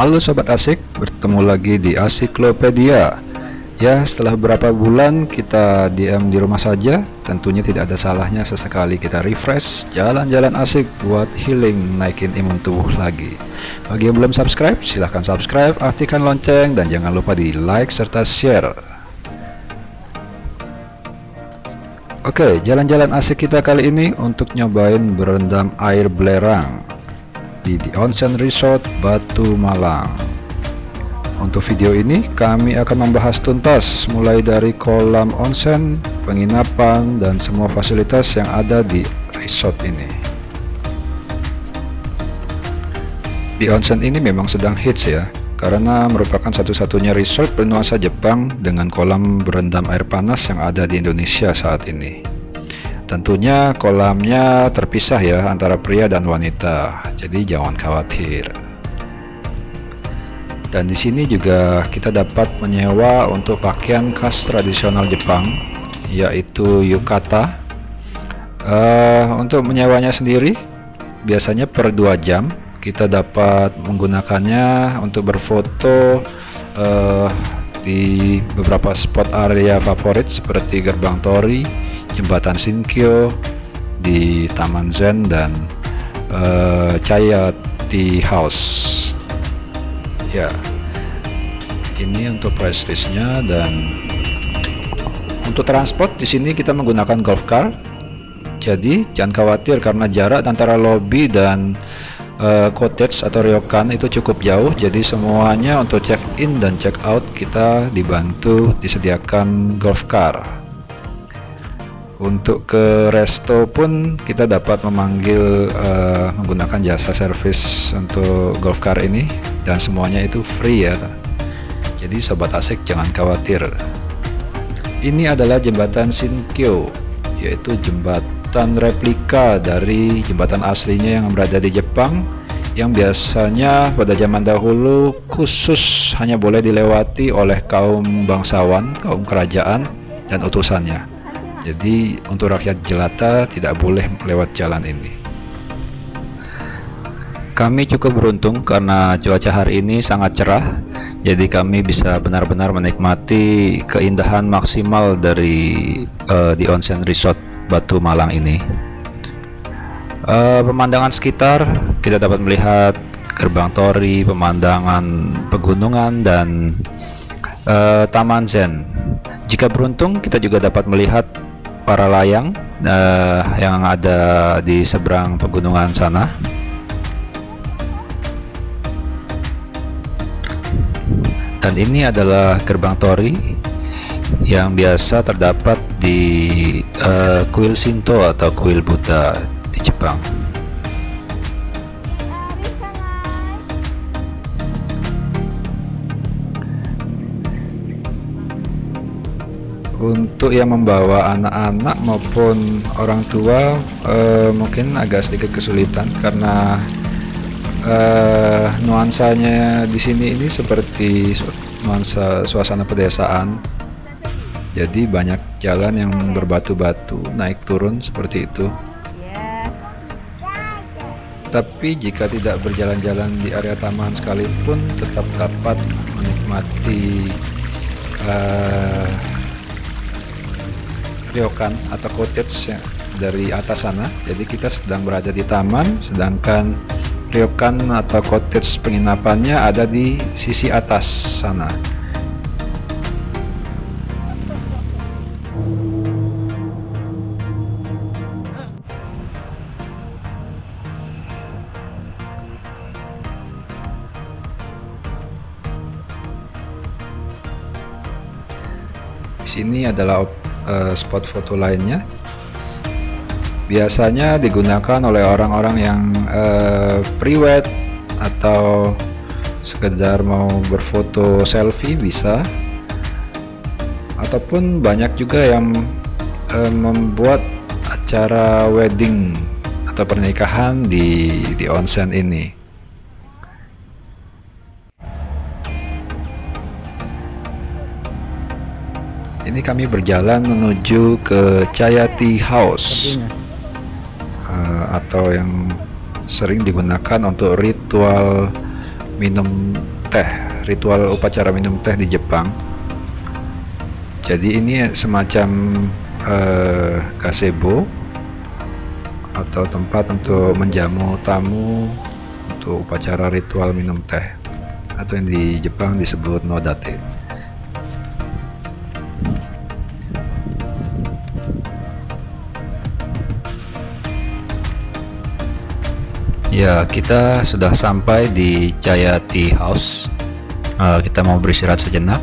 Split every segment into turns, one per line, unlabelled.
Halo Sobat Asik, bertemu lagi di Asiklopedia. Ya, setelah beberapa bulan kita diam di rumah saja, tentunya tidak ada salahnya sesekali kita refresh, jalan-jalan asik buat healing, naikin imun tubuh lagi. Bagi yang belum subscribe, silahkan subscribe, aktifkan lonceng, dan jangan lupa di like serta share. Oke, jalan-jalan asik kita kali ini untuk nyobain berendam air belerang di The Onsen Resort Batu Malang. Untuk video ini kami akan membahas tuntas mulai dari kolam onsen, penginapan, dan semua fasilitas yang ada di resort ini. The Onsen ini memang sedang hits ya, karena merupakan satu-satunya resort bernuansa Jepang dengan kolam berendam air panas yang ada di Indonesia saat ini. Tentunya kolamnya terpisah ya antara pria dan wanita, jadi jangan khawatir. Dan di sini juga kita dapat menyewa untuk pakaian khas tradisional Jepang, yaitu yukata. Untuk menyewanya sendiri, biasanya per 2 jam kita dapat menggunakannya untuk berfoto di beberapa spot area favorit seperti Gerbang Tori, Jembatan Shinkyo, di Taman Zen, dan Chaya Tea House. Ya, ini untuk price listnya. Dan untuk transport di sini kita menggunakan golf car. Jadi jangan khawatir karena jarak antara lobby dan cottage atau ryokan itu cukup jauh. Jadi semuanya untuk check in dan check out kita dibantu disediakan golf car. Untuk ke resto pun kita dapat memanggil menggunakan jasa servis untuk golf car ini, dan semuanya itu free ya. Jadi Sobat Asik jangan khawatir. Ini adalah jembatan Shinkyo, yaitu jembatan replika dari jembatan aslinya yang berada di Jepang, yang biasanya pada zaman dahulu khusus hanya boleh dilewati oleh kaum bangsawan, kaum kerajaan, dan utusannya. Jadi untuk rakyat jelata tidak boleh lewat jalan ini. Kami cukup beruntung karena cuaca hari ini sangat cerah, jadi kami bisa benar-benar menikmati keindahan maksimal dari The Onsen Resort Batu Malang ini. Pemandangan sekitar kita dapat melihat Gerbang Tori, pemandangan pegunungan, dan Taman Zen. Jika beruntung kita juga dapat melihat para layang yang ada di seberang pegunungan sana. Dan ini adalah Gerbang Tori yang biasa terdapat di kuil Shinto atau kuil Buddha di Jepang. Untuk yang membawa anak-anak maupun orang tua mungkin agak sedikit kesulitan karena nuansanya di sini ini seperti nuansa suasana pedesaan. Jadi banyak jalan yang berbatu-batu, naik turun seperti itu. Tapi jika tidak berjalan-jalan di area taman sekalipun tetap dapat menikmati ryokan atau cottage ya, dari atas sana. Jadi kita sedang berada di taman, sedangkan ryokan atau cottage penginapannya ada di sisi atas sana. Di sini adalah spot foto lainnya, biasanya digunakan oleh orang-orang yang prewed atau sekedar mau berfoto selfie bisa, ataupun banyak juga yang membuat acara wedding atau pernikahan di onsen ini. Ini kami berjalan menuju ke Chaya Tea House, atau yang sering digunakan untuk ritual minum teh, ritual upacara minum teh di Jepang. Jadi ini semacam gazebo atau tempat untuk menjamu tamu untuk upacara ritual minum teh, atau yang di Jepang disebut nodate. Ya, kita sudah sampai di Jaya Tea House. Kita mau beristirahat sejenak.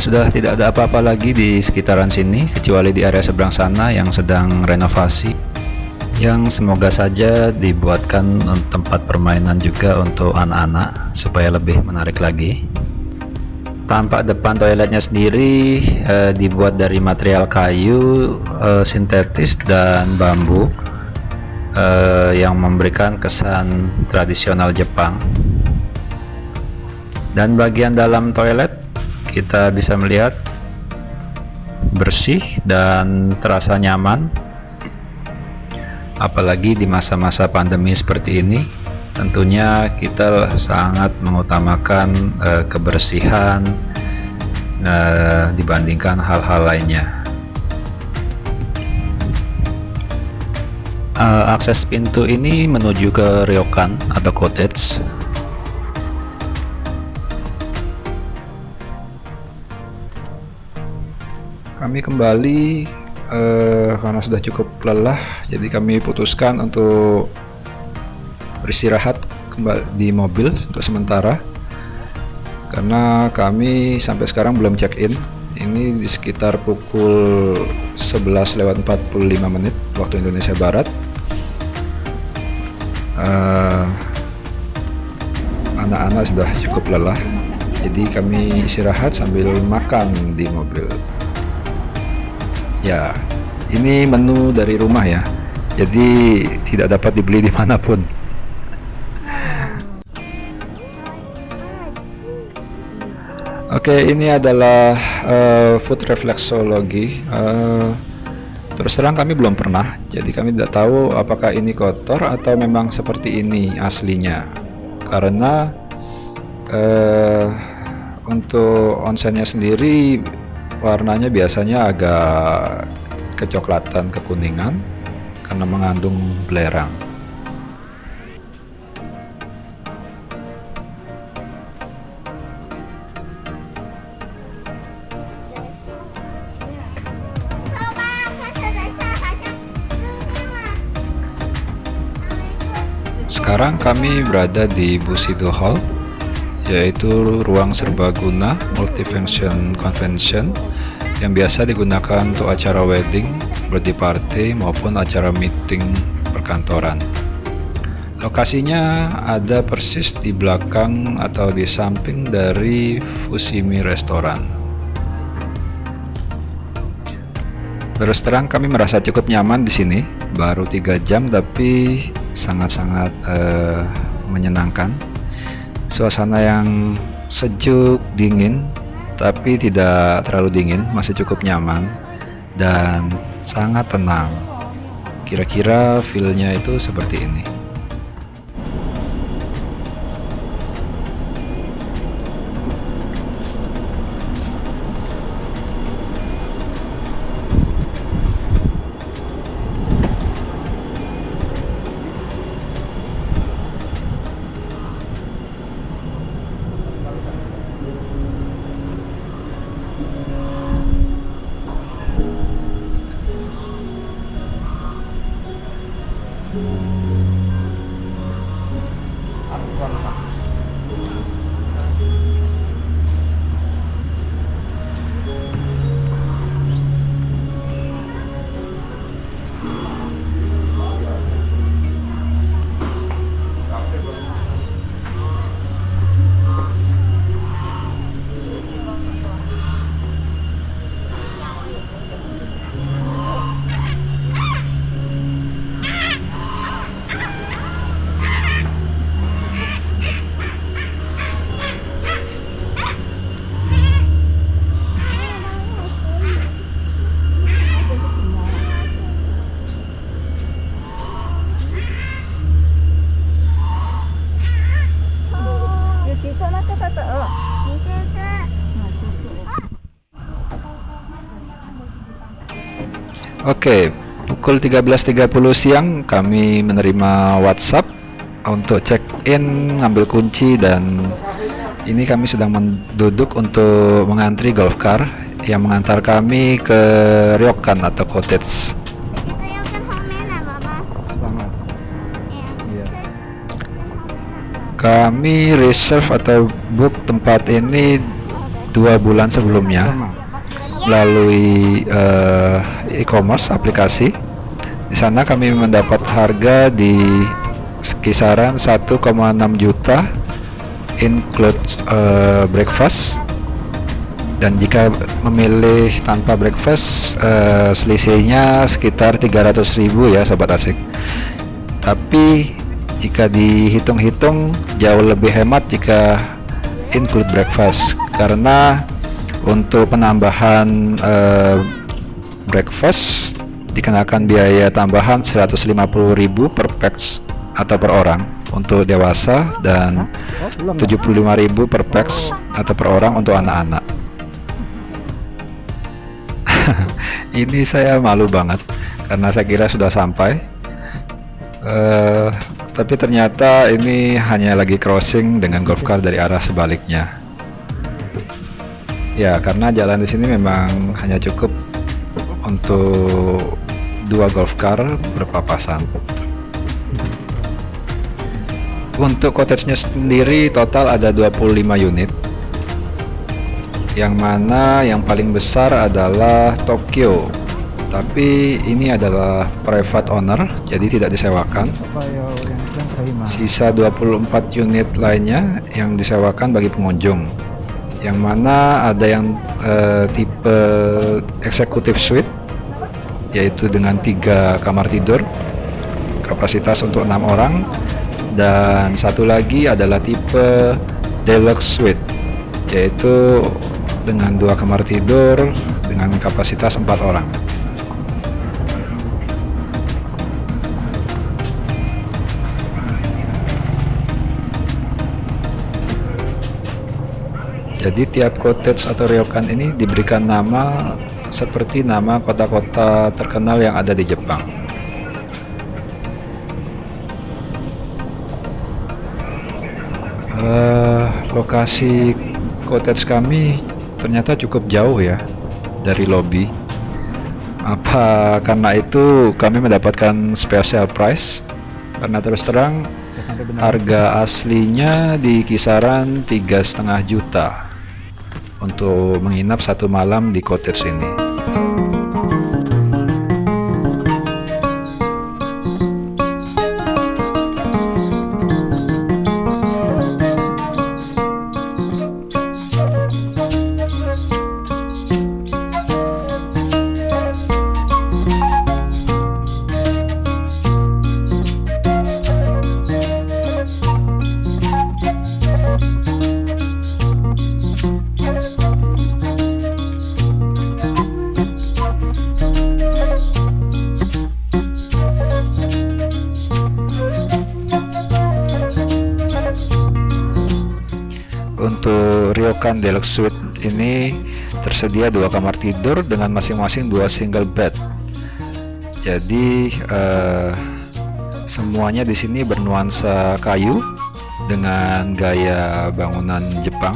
Sudah tidak ada apa-apa lagi di sekitaran sini kecuali di area seberang sana yang sedang renovasi, yang semoga saja dibuatkan tempat permainan juga untuk anak-anak supaya lebih menarik lagi. Tampak depan toiletnya sendiri dibuat dari material kayu sintetis dan bambu yang memberikan kesan tradisional Jepang. Dan bagian dalam toilet kita bisa melihat bersih dan terasa nyaman, apalagi di masa-masa pandemi seperti ini. Tentunya kita sangat mengutamakan kebersihan dibandingkan hal-hal lainnya. Akses pintu ini menuju ke ryokan atau cottage. Kami kembali karena sudah cukup lelah, jadi kami putuskan untuk beristirahat kembali di mobil untuk sementara, karena kami sampai sekarang belum check-in. Ini di sekitar pukul 11:45 waktu Indonesia Barat. Anak-anak sudah cukup lelah, jadi kami istirahat sambil makan di mobil. Ya, ini menu dari rumah ya, jadi tidak dapat dibeli dimanapun. Oke, ini adalah food reflexology. Terus terang kami belum pernah, jadi kami tidak tahu apakah ini kotor atau memang seperti ini aslinya. Karena untuk onsennya sendiri warnanya biasanya agak kecoklatan, kekuningan karena mengandung belerang. Sekarang kami berada di Bushido Hall, yaitu ruang serbaguna multifunction convention yang biasa digunakan untuk acara wedding, birthday party, maupun acara meeting perkantoran. Lokasinya ada persis di belakang atau di samping dari Fushimi Restoran. Terus terang kami merasa cukup nyaman di sini. Baru 3 jam tapi sangat-sangat menyenangkan. Suasana yang sejuk, dingin, tapi tidak terlalu dingin, masih cukup nyaman dan sangat tenang. Kira-kira feel-nya itu seperti ini. Oke, pukul 13.30 siang kami menerima WhatsApp untuk check-in, ngambil kunci, dan ini kami sedang duduk untuk mengantri golf car yang mengantar kami ke ryokan atau cottage. Selamat. Iya. Kami reserve atau book tempat ini 2 bulan sebelumnya melalui e-commerce aplikasi. Di sana kami mendapat harga di kisaran 1,6 juta include breakfast, dan jika memilih tanpa breakfast selisihnya sekitar 300.000 ya sobat asik. Tapi jika dihitung-hitung jauh lebih hemat jika include breakfast, karena untuk penambahan breakfast dikenakan biaya tambahan 150.000 per pax atau per orang untuk dewasa, dan 75.000 per pax atau per orang untuk anak-anak. Ini saya malu banget karena saya kira sudah sampai, tapi ternyata ini hanya lagi crossing dengan golf car dari arah sebaliknya. Ya, karena jalan di sini memang hanya cukup untuk 2 golf car berpapasan. Untuk cottage-nya sendiri total ada 25 unit, yang mana yang paling besar adalah Tokyo, tapi ini adalah private owner jadi tidak disewakan. Sisa 24 unit lainnya yang disewakan bagi pengunjung, yang mana ada yang tipe executive suite, yaitu dengan 3 kamar tidur kapasitas untuk 6 orang, dan satu lagi adalah tipe deluxe suite, yaitu dengan 2 kamar tidur dengan kapasitas 4 orang. Jadi tiap cottage atau ryokan ini diberikan nama seperti nama kota-kota terkenal yang ada di Jepang. Lokasi cottage kami ternyata cukup jauh ya dari lobby. Apa karena itu kami mendapatkan special price, karena terus terang harga aslinya di kisaran 3,5 juta untuk menginap 1 malam di cottage ini. Untuk ryokan deluxe suite ini tersedia 2 kamar tidur dengan masing-masing 2 single bed. Jadi semuanya di sini bernuansa kayu dengan gaya bangunan Jepang,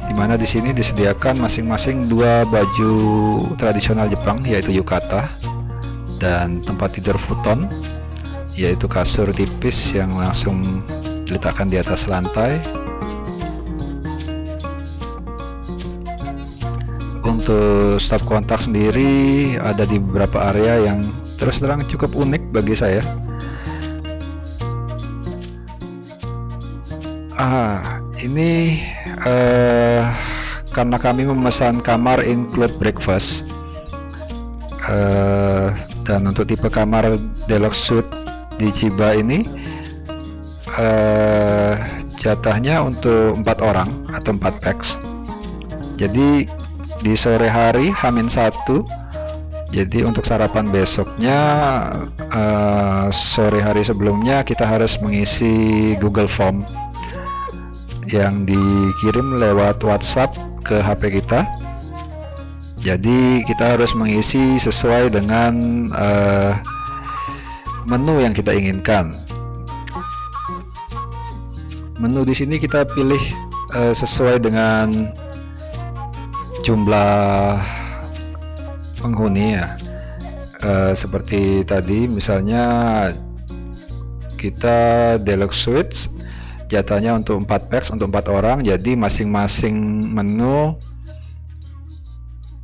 dimana di sini disediakan masing-masing 2 baju tradisional Jepang, yaitu yukata, dan tempat tidur futon, yaitu kasur tipis yang langsung diletakkan di atas lantai. Untuk stop kontak sendiri ada di beberapa area yang terus terang cukup unik bagi saya. Ini karena kami memesan kamar include breakfast, dan untuk tipe kamar deluxe suite di Chiba ini jatahnya untuk 4 orang atau 4 pax. Jadi di sore hari H-1, jadi untuk sarapan besoknya sore hari sebelumnya kita harus mengisi Google Form yang dikirim lewat WhatsApp ke HP kita. Jadi kita harus mengisi sesuai dengan menu yang kita inginkan. Menu di sini kita pilih sesuai dengan jumlah penghuni ya. Seperti tadi misalnya kita deluxe suite, jatahnya untuk 4 packs untuk 4 orang, jadi masing-masing menu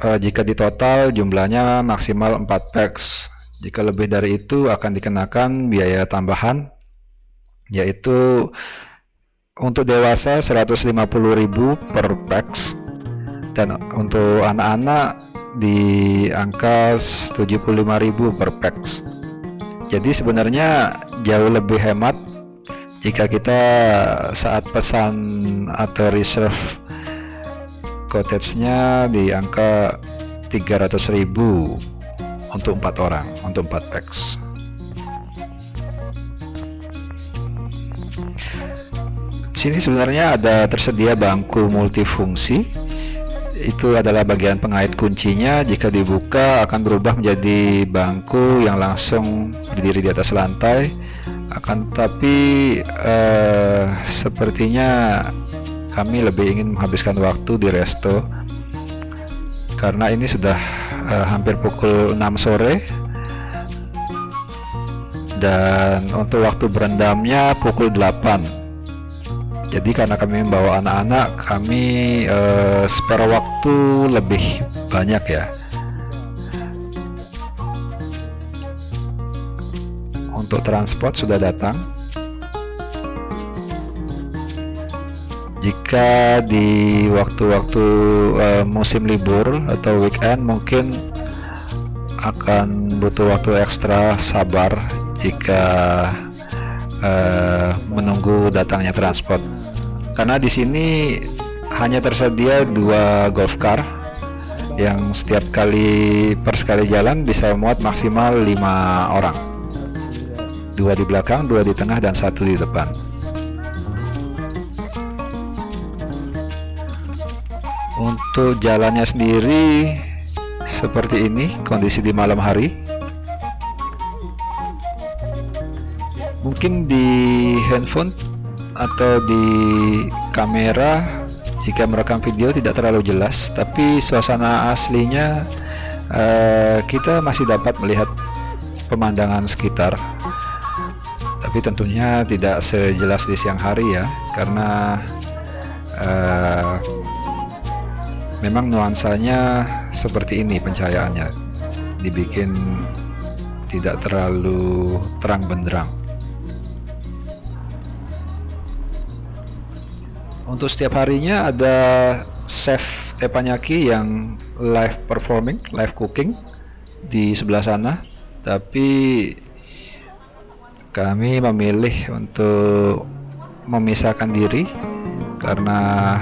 jika ditotal jumlahnya maksimal 4 packs. Jika lebih dari itu akan dikenakan biaya tambahan, yaitu untuk dewasa 150.000 per packs, dan untuk anak-anak di angka 75.000 per packs. Jadi sebenarnya jauh lebih hemat jika kita saat pesan atau reserve cottage-nya di angka 300.000 untuk 4 orang, untuk 4 packs. Sini sebenarnya ada tersedia bangku multifungsi. Itu adalah bagian pengait kuncinya. Jika dibuka akan berubah menjadi bangku yang langsung berdiri di atas lantai. Akan tapi sepertinya kami lebih ingin menghabiskan waktu di resto karena ini sudah hampir pukul 6 sore, dan untuk waktu berendamnya pukul 8. Jadi karena kami membawa anak-anak, kami spare waktu lebih banyak ya. Untuk transport sudah datang. Jika di waktu-waktu musim libur atau weekend mungkin akan butuh waktu ekstra sabar jika menunggu datangnya transport, karena di sini hanya tersedia 2 golf car yang setiap kali per sekali jalan bisa muat maksimal 5 orang, 2 di belakang, 2 di tengah, dan 1 di depan. Untuk jalannya sendiri seperti ini kondisi di malam hari. Mungkin di handphone atau di kamera jika merekam video tidak terlalu jelas, tapi suasana aslinya kita masih dapat melihat pemandangan sekitar. Tapi tentunya tidak sejelas di siang hari ya, karena memang nuansanya seperti ini, pencahayaannya dibikin tidak terlalu terang benderang. Untuk setiap harinya ada chef teppanyaki yang live performing, live cooking di sebelah sana, tapi kami memilih untuk memisahkan diri karena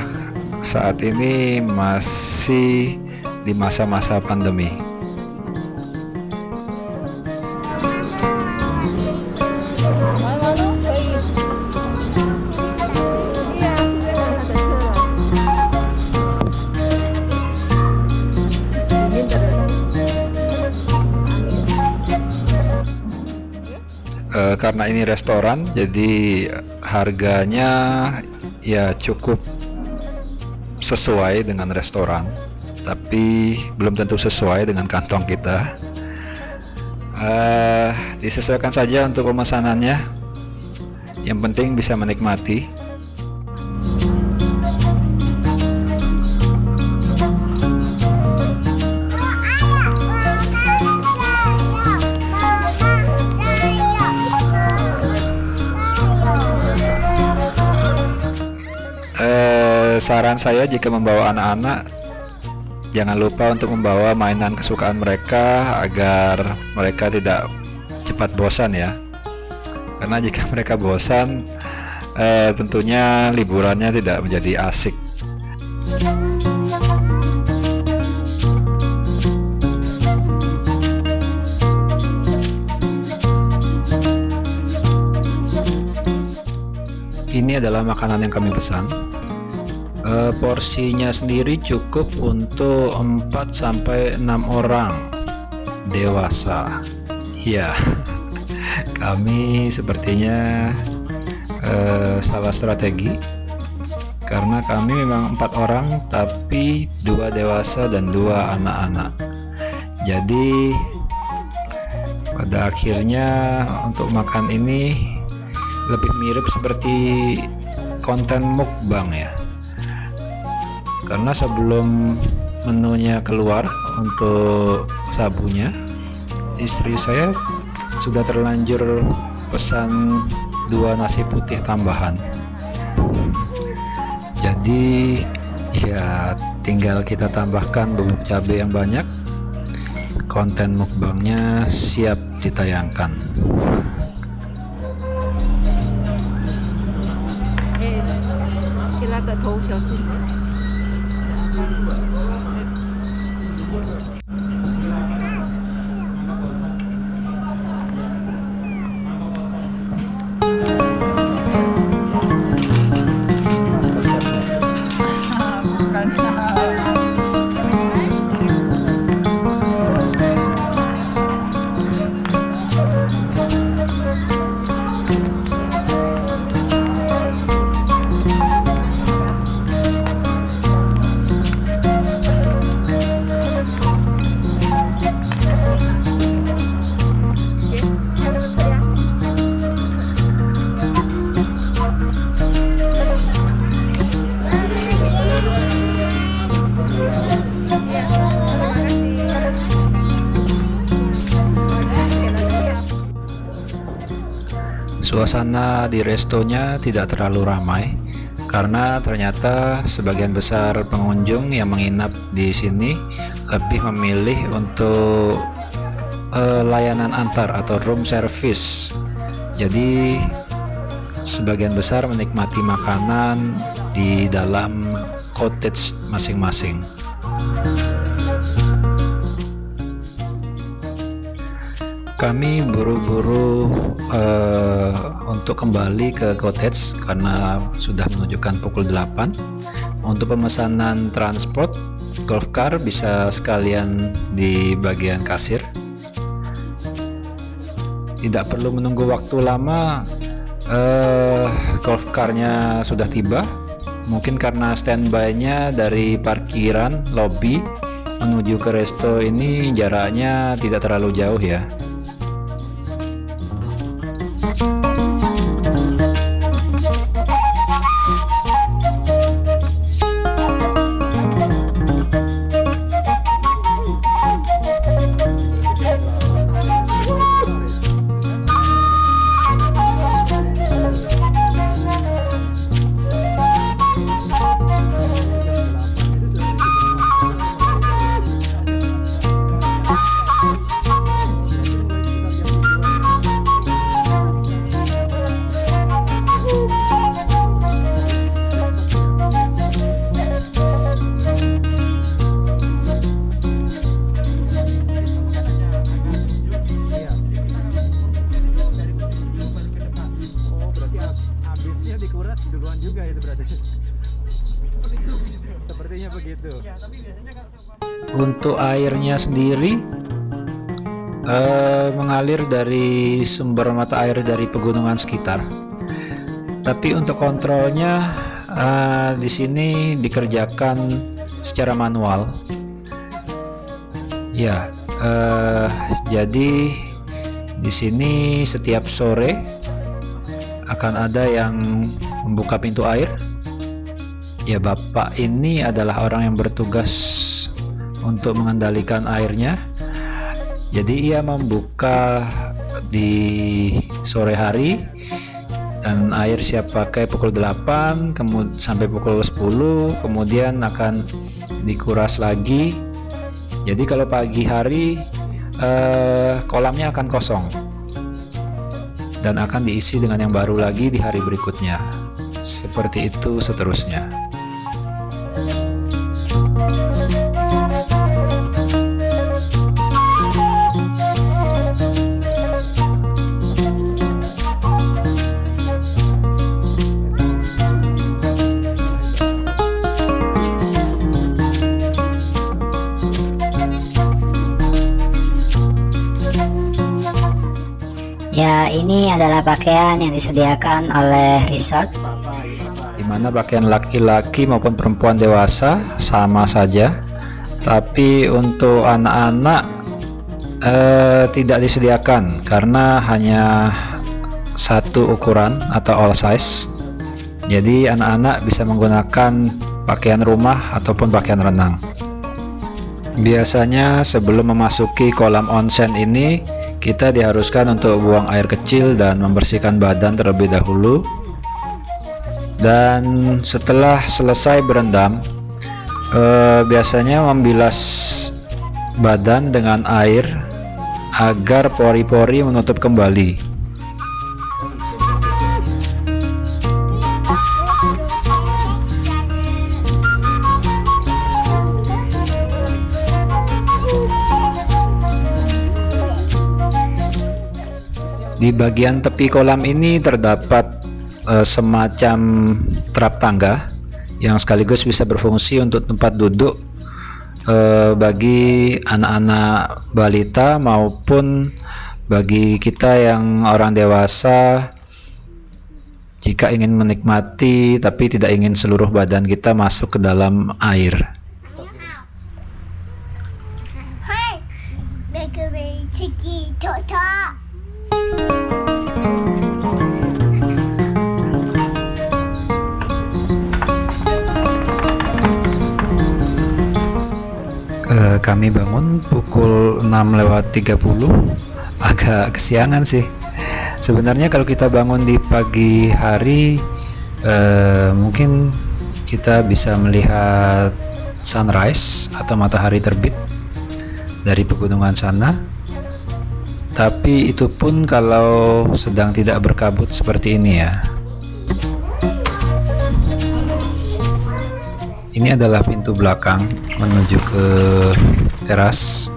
saat ini masih di masa-masa pandemi. Karena ini restoran, jadi harganya ya cukup sesuai dengan restoran, tapi belum tentu sesuai dengan kantong kita. Disesuaikan saja untuk pemesanannya, yang penting bisa menikmati. Saran saya jika membawa anak-anak, jangan lupa untuk membawa mainan kesukaan mereka agar mereka tidak cepat bosan ya. Karena jika mereka bosan, tentunya liburannya tidak menjadi asik. Ini adalah makanan yang kami pesan. Porsinya sendiri cukup untuk 4-6 orang dewasa. Ya, kami sepertinya salah strategi karena kami memang 4 orang tapi 2 dewasa dan 2 anak-anak. Jadi pada akhirnya untuk makan ini lebih mirip seperti konten mukbang ya, karena sebelum menunya keluar untuk sabunya, istri saya sudah terlanjur pesan 2 nasi putih tambahan. Jadi ya tinggal kita tambahkan bubuk cabai yang banyak, konten mukbangnya siap ditayangkan. Suasana di restonya tidak terlalu ramai karena ternyata sebagian besar pengunjung yang menginap di sini lebih memilih untuk layanan antar atau room service. Jadi sebagian besar menikmati makanan di dalam cottage masing-masing. Kami buru-buru untuk kembali ke cottage karena sudah menunjukkan pukul 8. Untuk pemesanan transport golf car bisa sekalian di bagian kasir. Tidak perlu menunggu waktu lama, golf car-nya sudah tiba. Mungkin karena standby-nya dari parkiran lobby menuju ke resto ini jaraknya tidak terlalu jauh ya.
duluan juga itu berarti. Sepertinya begitu.
Untuk airnya sendiri mengalir dari sumber mata air dari pegunungan sekitar. Tapi untuk kontrolnya di sini dikerjakan secara manual. Ya, jadi di sini setiap sore akan ada yang membuka pintu air. Ya, Bapak ini adalah orang yang bertugas untuk mengendalikan airnya. Jadi ia membuka di sore hari dan air siap pakai pukul 8 sampai pukul 10, kemudian akan dikuras lagi. Jadi kalau pagi hari kolamnya akan kosong dan akan diisi dengan yang baru lagi di hari berikutnya. Seperti itu seterusnya.
Ya, ini adalah pakaian yang disediakan oleh resort.
Di mana pakaian laki-laki maupun perempuan dewasa sama saja, tapi untuk anak-anak tidak disediakan karena hanya satu ukuran atau all size. Jadi anak-anak bisa menggunakan pakaian rumah ataupun pakaian renang. Biasanya sebelum memasuki kolam onsen ini, kita diharuskan untuk buang air kecil dan membersihkan badan terlebih dahulu. Dan setelah selesai berendam, biasanya membilas badan dengan air agar pori-pori menutup kembali. Di bagian tepi kolam ini terdapat semacam trap tangga yang sekaligus bisa berfungsi untuk tempat duduk bagi anak-anak balita maupun bagi kita yang orang dewasa jika ingin menikmati tapi tidak ingin seluruh badan kita masuk ke dalam air.
Hai, bakery ciki tok.
Kami bangun pukul 6:30, agak kesiangan sih. Sebenarnya kalau kita bangun di pagi hari, mungkin kita bisa melihat sunrise atau matahari terbit dari pegunungan sana. Tapi itu pun kalau sedang tidak berkabut seperti ini ya. Ini adalah pintu belakang menuju ke teras.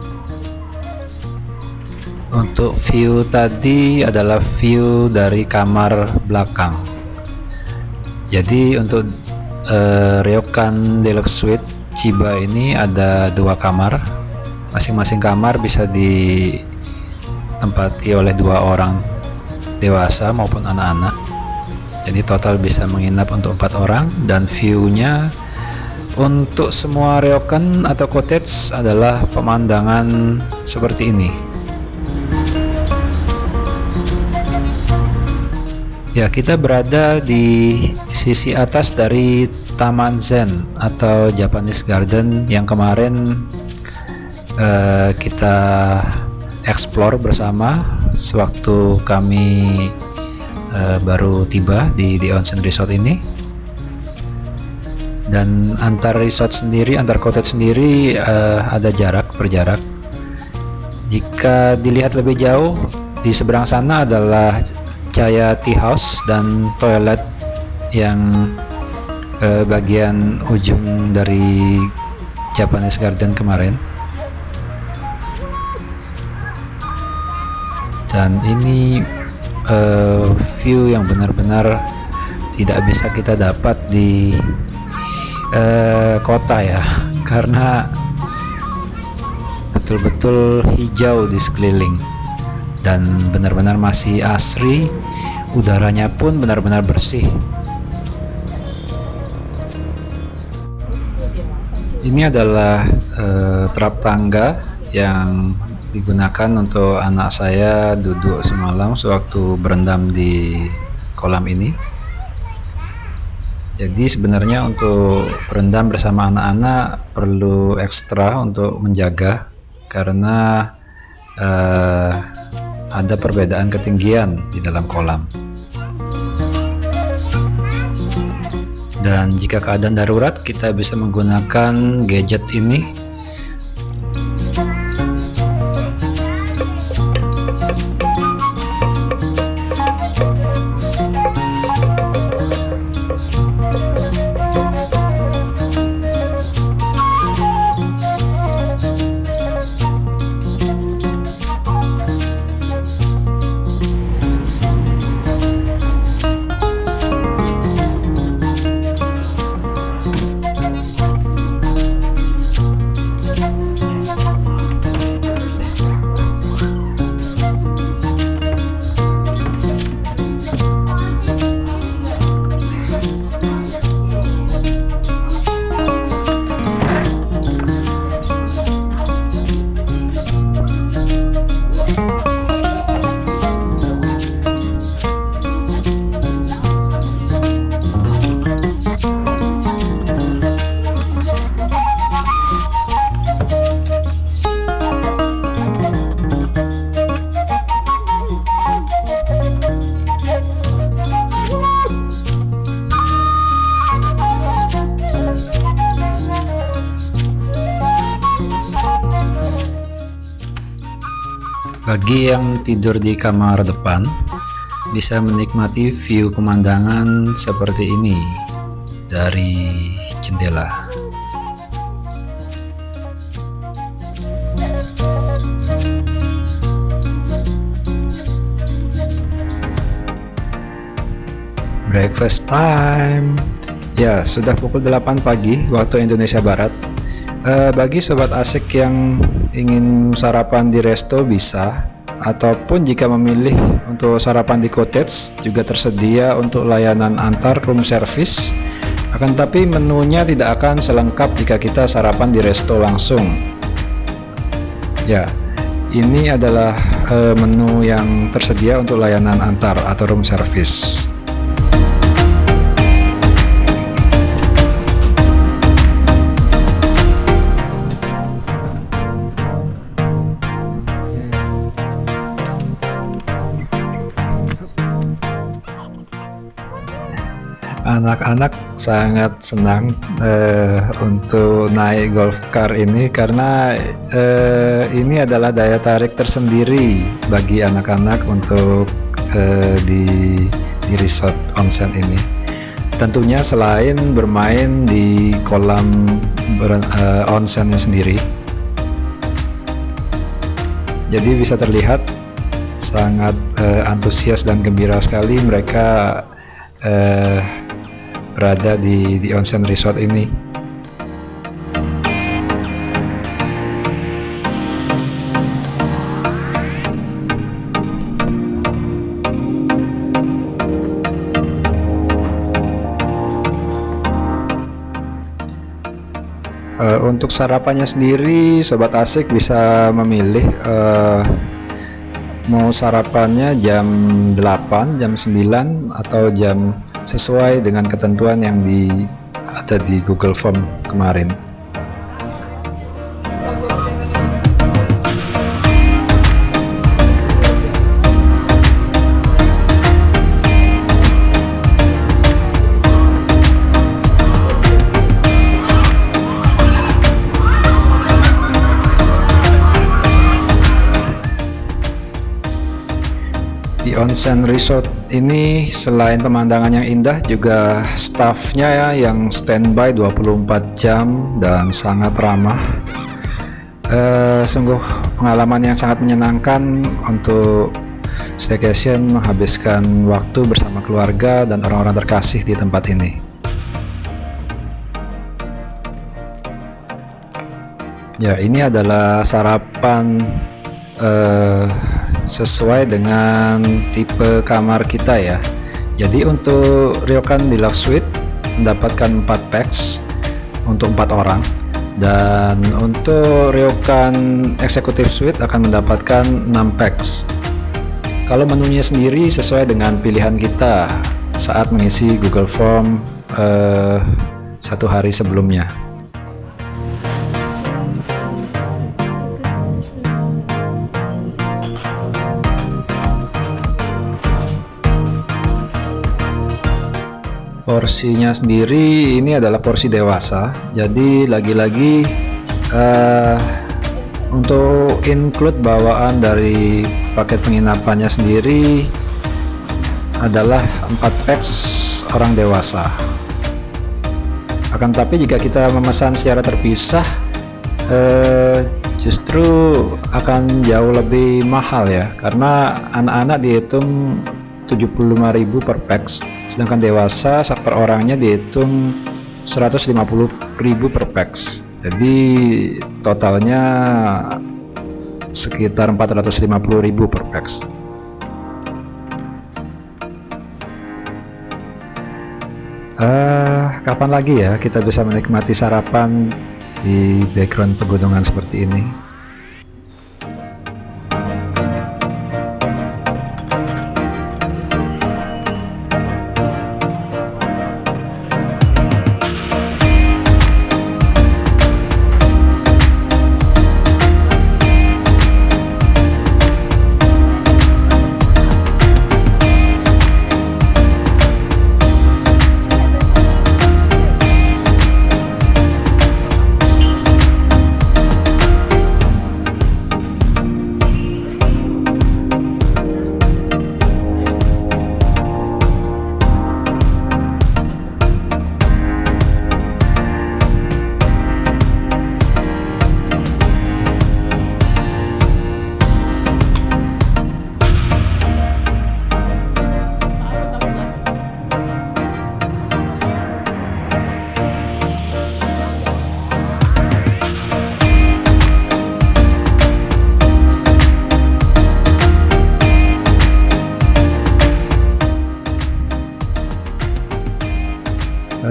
Untuk view tadi adalah view dari kamar belakang. Jadi untuk Ryokan Deluxe Suite Chiba ini ada 2 kamar. Masing-masing kamar bisa ditempati oleh 2 orang dewasa maupun anak-anak. Jadi total bisa menginap untuk 4 orang, dan view-nya untuk semua ryokan atau cottage adalah pemandangan seperti ini. Ya, kita berada di sisi atas dari Taman Zen atau Japanese Garden yang kemarin kita explore bersama sewaktu kami baru tiba di onsen resort ini. Dan antar resort sendiri, antar cottage sendiri ada berjarak. Jika dilihat lebih jauh, di seberang sana adalah Chaya Tea House dan toilet yang bagian ujung dari Japanese Garden kemarin. Dan ini view yang benar-benar tidak bisa kita dapat di kota ya, karena betul-betul hijau di sekeliling dan benar-benar masih asri. Udaranya pun benar-benar bersih. Ini adalah trap tangga yang digunakan untuk anak saya duduk semalam sewaktu berendam di kolam ini. Jadi sebenarnya untuk berendam bersama anak-anak perlu ekstra untuk menjaga, karena ada perbedaan ketinggian di dalam kolam. Dan jika keadaan darurat, kita bisa menggunakan gadget ini. Bagi yang tidur di kamar depan, bisa menikmati view pemandangan seperti ini dari jendela. Breakfast time. Ya, sudah pukul 8 pagi waktu Indonesia Barat. Bagi sobat asik yang ingin sarapan di resto bisa, ataupun jika memilih untuk sarapan di cottage juga tersedia untuk layanan antar room service. Akan tapi menunya tidak akan selengkap jika kita sarapan di resto langsung. Ya, ini adalah menu yang tersedia untuk layanan antar atau room service. Anak-anak sangat senang untuk naik golf car ini karena ini adalah daya tarik tersendiri bagi anak-anak untuk di resort onsen ini. Tentunya selain bermain di kolam onsennya sendiri, jadi bisa terlihat sangat antusias dan gembira sekali mereka berada di onsen resort ini. Untuk sarapannya sendiri, sobat asik bisa memilih mau sarapannya jam 8, jam 9, atau jam sesuai dengan ketentuan yang ada di Google Form kemarin. Di onsen resort ini selain pemandangan yang indah, juga staffnya ya yang standby 24 jam dan sangat ramah. Sungguh pengalaman yang sangat menyenangkan untuk staycation, menghabiskan waktu bersama keluarga dan orang-orang terkasih di tempat ini. Ya, ini adalah sarapan sesuai dengan tipe kamar kita ya. Jadi untuk ryokan deluxe suite mendapatkan 4 packs untuk 4 orang, dan untuk ryokan executive suite akan mendapatkan 6 packs. Kalau menunya sendiri sesuai dengan pilihan kita saat mengisi Google Form 1 hari sebelumnya. Porsinya sendiri ini adalah porsi dewasa, jadi lagi-lagi untuk include bawaan dari paket penginapannya sendiri adalah 4 packs orang dewasa. Akan tapi jika kita memesan secara terpisah justru akan jauh lebih mahal ya, karena anak-anak dihitung 75.000 per packs, sedangkan dewasa per orangnya dihitung 150.000 per packs. Jadi totalnya sekitar 450.000 per packs. Kapan lagi ya kita bisa menikmati sarapan di background pegunungan seperti ini?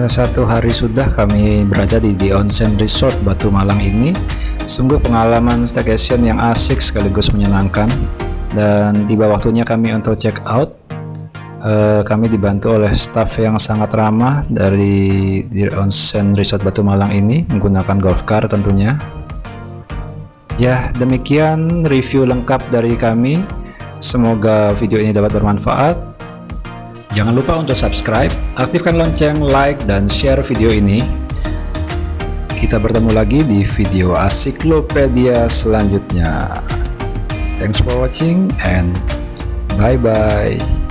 1 hari sudah kami berada di Onsen Resort Batu Malang ini. Sungguh pengalaman staycation yang asik sekaligus menyenangkan. Dan tiba waktunya kami untuk check out. Kami dibantu oleh staff yang sangat ramah dari Onsen Resort Batu Malang ini, menggunakan golf car tentunya. Ya, demikian review lengkap dari kami. Semoga video ini dapat bermanfaat. Jangan lupa untuk subscribe, aktifkan lonceng, like, dan share video ini. Kita bertemu lagi di video Asiklopedia selanjutnya. Thanks for watching and bye-bye.